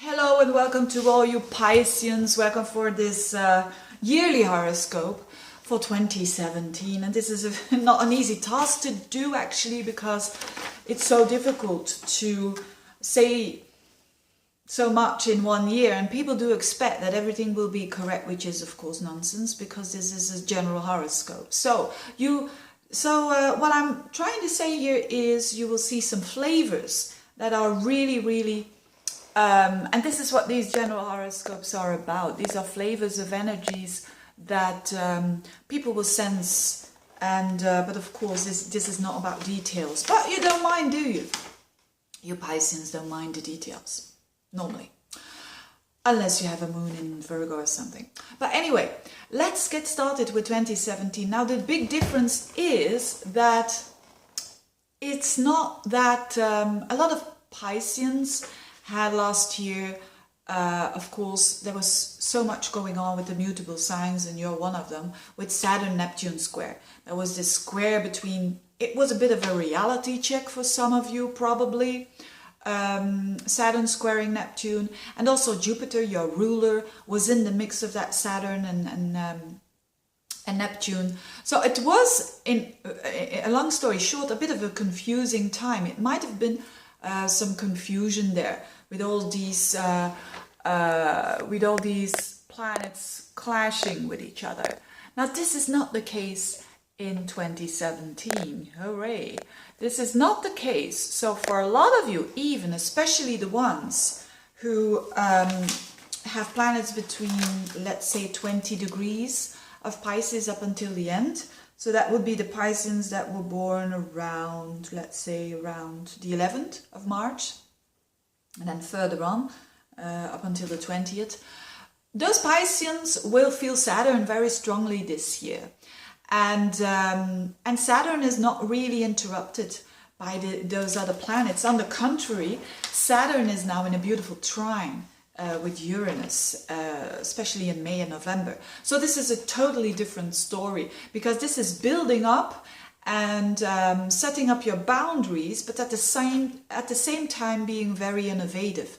Hello and welcome to all you Pisceans. Welcome for this yearly horoscope for 2017. And this is not an easy task to do actually, because it's so difficult to say so much in one year, and people do expect that everything will be correct, which is of course nonsense, because this is a general horoscope. So what I'm trying to say here is you will see some flavors that are really and this is what these general horoscopes are about. These are flavors of energies that people will sense, and but of course this is not about details. But you don't mind, do you? You Pisceans don't mind the details, normally. Unless you have a moon in Virgo or something. But anyway, let's get started with 2017. Now the big difference is that it's not that a lot of Pisceans had last year, of course, there was so much going on with the mutable signs, and you're one of them, with Saturn-Neptune square. There was this square between, it was a bit of a reality check for some of you probably, Saturn squaring Neptune, and also Jupiter, your ruler, was in the mix of that Saturn and Neptune. So it was, in a long story short, a bit of a confusing time. It might have been some confusion there with all these planets clashing with each other. Now this is not the case in 2017. Hooray! This is not the case. So for a lot of you, even especially the ones who have planets between, let's say, 20 degrees of Pisces up until the end. So that would be the Pisceans that were born around, let's say, around the 11th of March, and then further on, up until the 20th. Those Pisceans will feel Saturn very strongly this year. And Saturn is not really interrupted by those other planets. On the contrary, Saturn is now in a beautiful trine with Uranus, especially in May and November. So this is a totally different story, because this is building up and setting up your boundaries, but at the same time being very innovative,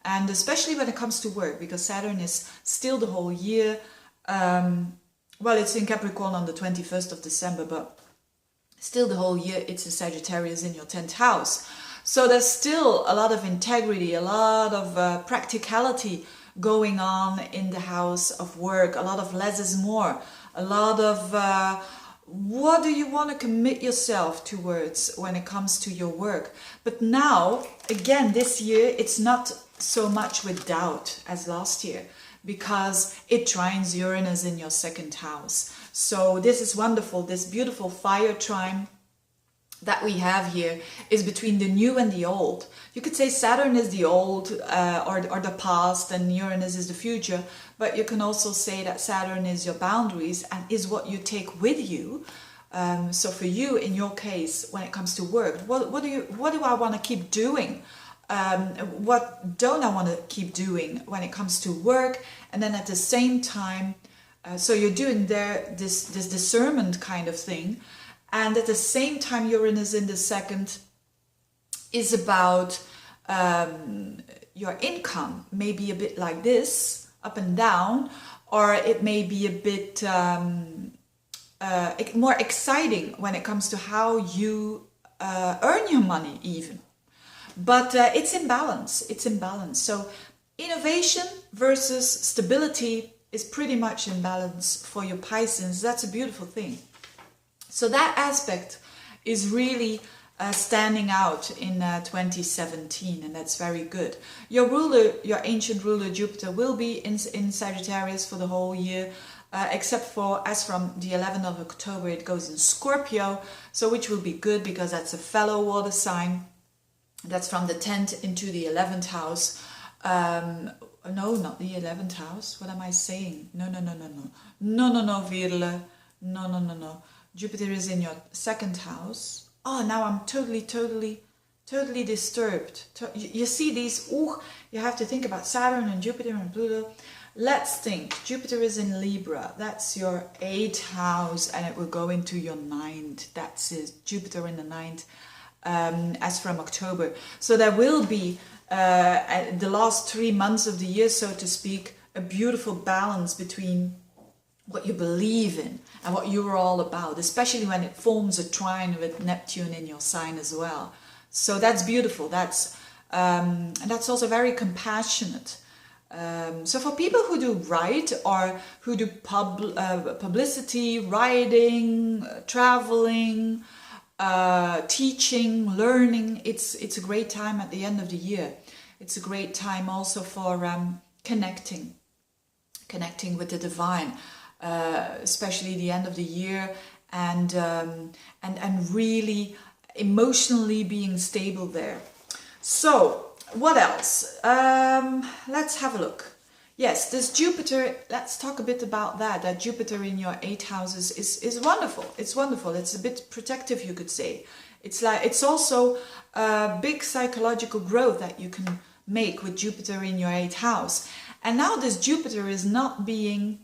and especially when it comes to work, because Saturn is still the whole year. Well, it's in Capricorn on the 21st of December, but still the whole year it's a Sagittarius in your 10th house. So there's still a lot of integrity, a lot of practicality going on in the house of work, a lot of less is more, a lot of what do you want to commit yourself towards when it comes to your work. But now, again, this year, it's not so much with doubt as last year, because it trines Uranus in your 2nd house. So this is wonderful, this beautiful fire trine that we have here is between the new and the old. You could say Saturn is the old or the past, and Uranus is the future, but you can also say that Saturn is your boundaries and is what you take with you. So for you, in your case, when it comes to work, what do I want to keep doing? What don't I want to keep doing when it comes to work? And then at the same time, so you're doing this discernment kind of thing. And at the same time, Uranus in the 2nd is about your income. Maybe a bit like this, up and down, or it may be a bit more exciting when it comes to how you earn your money even. But it's in balance. It's in balance. So innovation versus stability is pretty much in balance for your Pisceans. That's a beautiful thing. So that aspect is really standing out in 2017, and that's very good. Your ruler, your ancient ruler Jupiter, will be in Sagittarius for the whole year, except for as from the 11th of October it goes in Scorpio, so which will be good because that's a fellow water sign. That's from the 10th into the 11th house. No, not the 11th house. What am I saying? No, Veerle. No. Jupiter is in your 2nd house. Oh, now I'm totally disturbed. You see these, you have to think about Saturn and Jupiter and Pluto. Let's think. Jupiter is in Libra. That's your 8th house, and it will go into your 9th. That's it. Jupiter in the 9th. As from October. So there will be the last 3 months of the year, so to speak, a beautiful balance between what you believe in and what you're all about, especially when it forms a trine with Neptune in your sign as well. So that's beautiful. And that's also very compassionate. So for people who do write or who do publicity, writing, traveling, teaching, learning, it's a great time at the end of the year. It's a great time also for connecting with the divine, especially the end of the year, and really emotionally being stable there. So what else? Let's have a look. Yes, this Jupiter, let's talk a bit about that. That Jupiter in your 8th houses is wonderful. It's wonderful. It's a bit protective, you could say. It's also a big psychological growth that you can make with Jupiter in your 8th house. And now this Jupiter is not being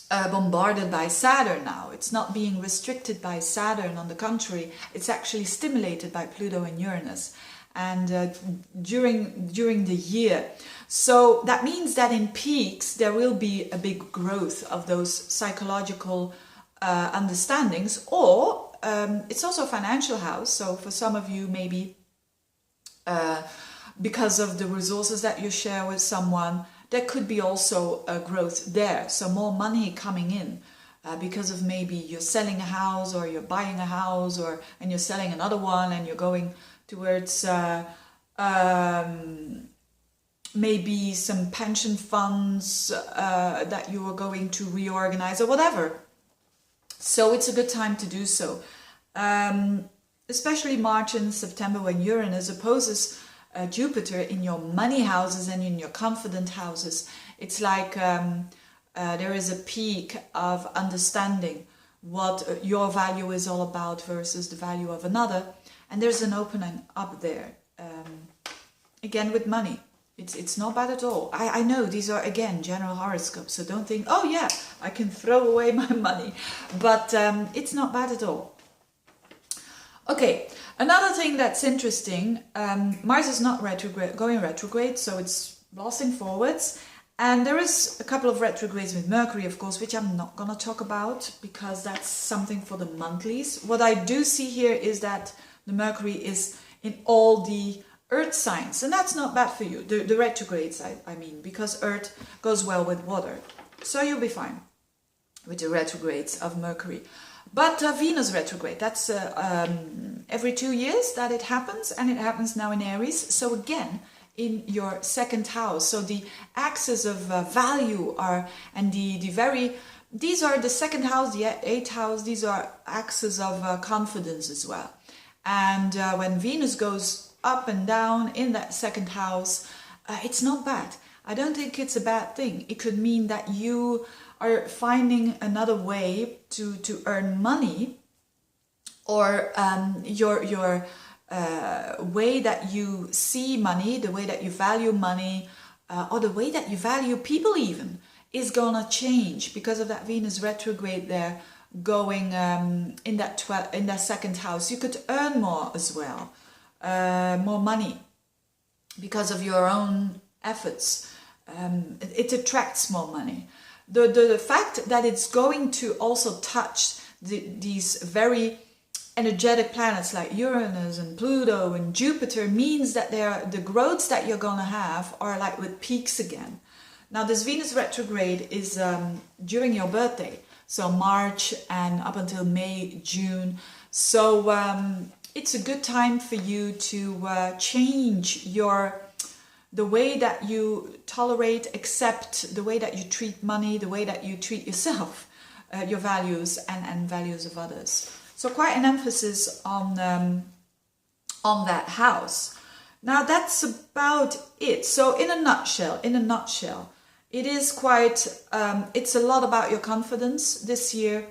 bombarded by Saturn now. It's not being restricted by Saturn. On the contrary, it's actually stimulated by Pluto and Uranus. And during the year. So that means that in peaks there will be a big growth of those psychological understandings, or it's also a financial house. So for some of you, maybe because of the resources that you share with someone, there could be also a growth there. So more money coming in because of maybe you're selling a house or you're buying a house, and you're selling another one, and you're going towards maybe some pension funds that you are going to reorganize or whatever. So it's a good time to do so. Especially March and September, when Uranus opposes Jupiter in your money houses and in your confident houses. It's like there is a peak of understanding what your value is all about versus the value of another. And there's an opening up there, again with money. It's not bad at all. I know these are, again, general horoscopes, so don't think, oh yeah, I can throw away my money. But it's not bad at all. Okay, another thing that's interesting, Mars is not going retrograde, so it's blasting forwards. And there is a couple of retrogrades with Mercury, of course, which I'm not going to talk about because that's something for the monthlies. What I do see here is that the Mercury is in all the earth signs, and that's not bad for you, the retrogrades, I mean, because earth goes well with water. So you'll be fine with the retrogrades of Mercury. But Venus retrograde, that's every 2 years that it happens, and it happens now in Aries. So again, in your 2nd house. So the axis of value are, and these are the 2nd house, the 8th house, these are axes of confidence as well. And when Venus goes up and down in that 2nd house, it's not bad. I don't think it's a bad thing. It could mean that you are finding another way to earn money, or your way that you see money, the way that you value money, or the way that you value people even, is gonna change because of that Venus retrograde there. Going in that 2nd house, you could earn more as well, more money because of your own efforts. It attracts more money. The fact that it's going to also touch these very energetic planets like Uranus and Pluto and Jupiter means that the growths that you're gonna have are like with peaks again. Now this Venus retrograde is during your birthday. So March and up until May, June. So it's a good time for you to change the way that you tolerate, accept, the way that you treat money, the way that you treat yourself, your values and values of others. So quite an emphasis on that house. Now that's about it. So in a nutshell, it is quite, it's a lot about your confidence this year.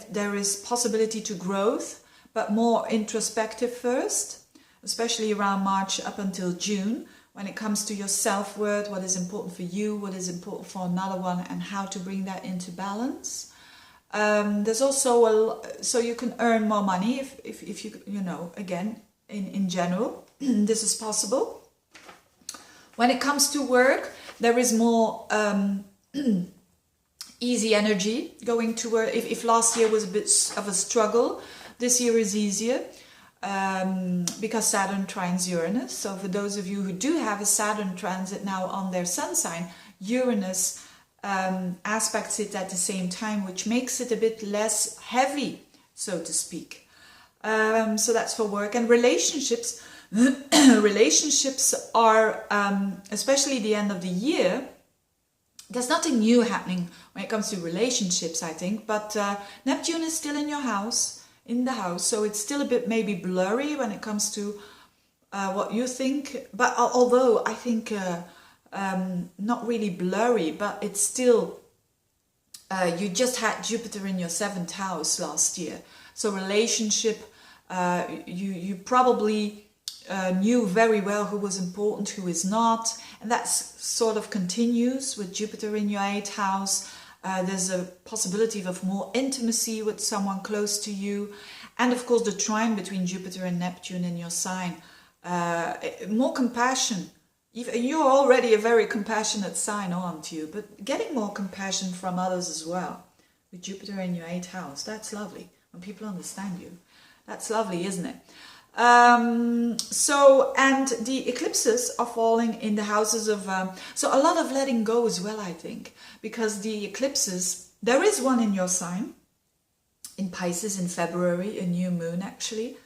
There is possibility to growth, but more introspective first, especially around March up until June, when it comes to your self-worth, what is important for you, what is important for another one, and how to bring that into balance. There's also, so you can earn more money if you know, again, in general, this is possible. When it comes to work, there is more easy energy going to work. If last year was a bit of a struggle, this year is easier because Saturn trines Uranus. So for those of you who do have a Saturn transit now on their sun sign, Uranus aspects it at the same time, which makes it a bit less heavy, so to speak. So that's for work. And relationships. Relationships are, especially the end of the year, there's nothing new happening when it comes to relationships, I think, but Neptune is still in your house, so it's still a bit maybe blurry when it comes to what you think, but although I think not really blurry, but it's still, you just had Jupiter in your 7th house last year, so relationship, you probably knew very well who was important, who is not, and that sort of continues with Jupiter in your 8th house. There's a possibility of more intimacy with someone close to you, and of course the trine between Jupiter and Neptune in your sign, more compassion. You're already a very compassionate sign, aren't you? But getting more compassion from others as well with Jupiter in your 8th house, that's lovely. When people understand you, that's lovely, isn't it? So, and the eclipses are falling in the houses of, so a lot of letting go as well, I think, because the eclipses, there is one in your sign, in Pisces in February, a new moon actually.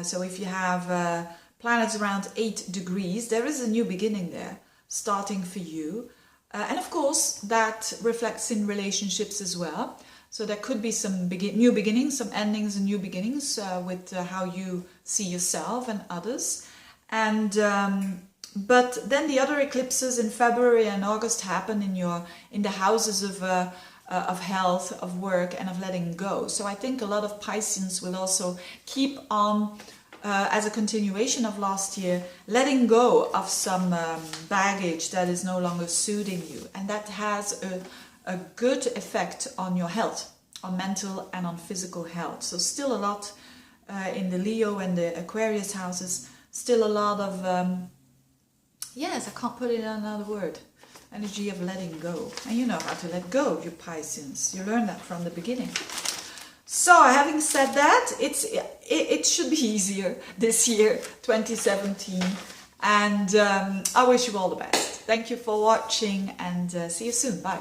So if you have planets around 8 degrees, there is a new beginning there, starting for you. And of course, that reflects in relationships as well. So there could be some new beginnings, some endings and new beginnings with how you see yourself and others. And but then the other eclipses in February and August happen in the houses of health, of work, and of letting go. So I think a lot of Pisceans will also keep on, as a continuation of last year, letting go of some baggage that is no longer suiting you, and that has a good effect on your health, on mental and on physical health. So still a lot in the Leo and the Aquarius houses, still a lot of, yes, I can't put it in another word, energy of letting go. And you know how to let go, you Pisceans. You learned that from the beginning. So having said that, it should be easier this year, 2017. And I wish you all the best. Thank you for watching, and see you soon. Bye.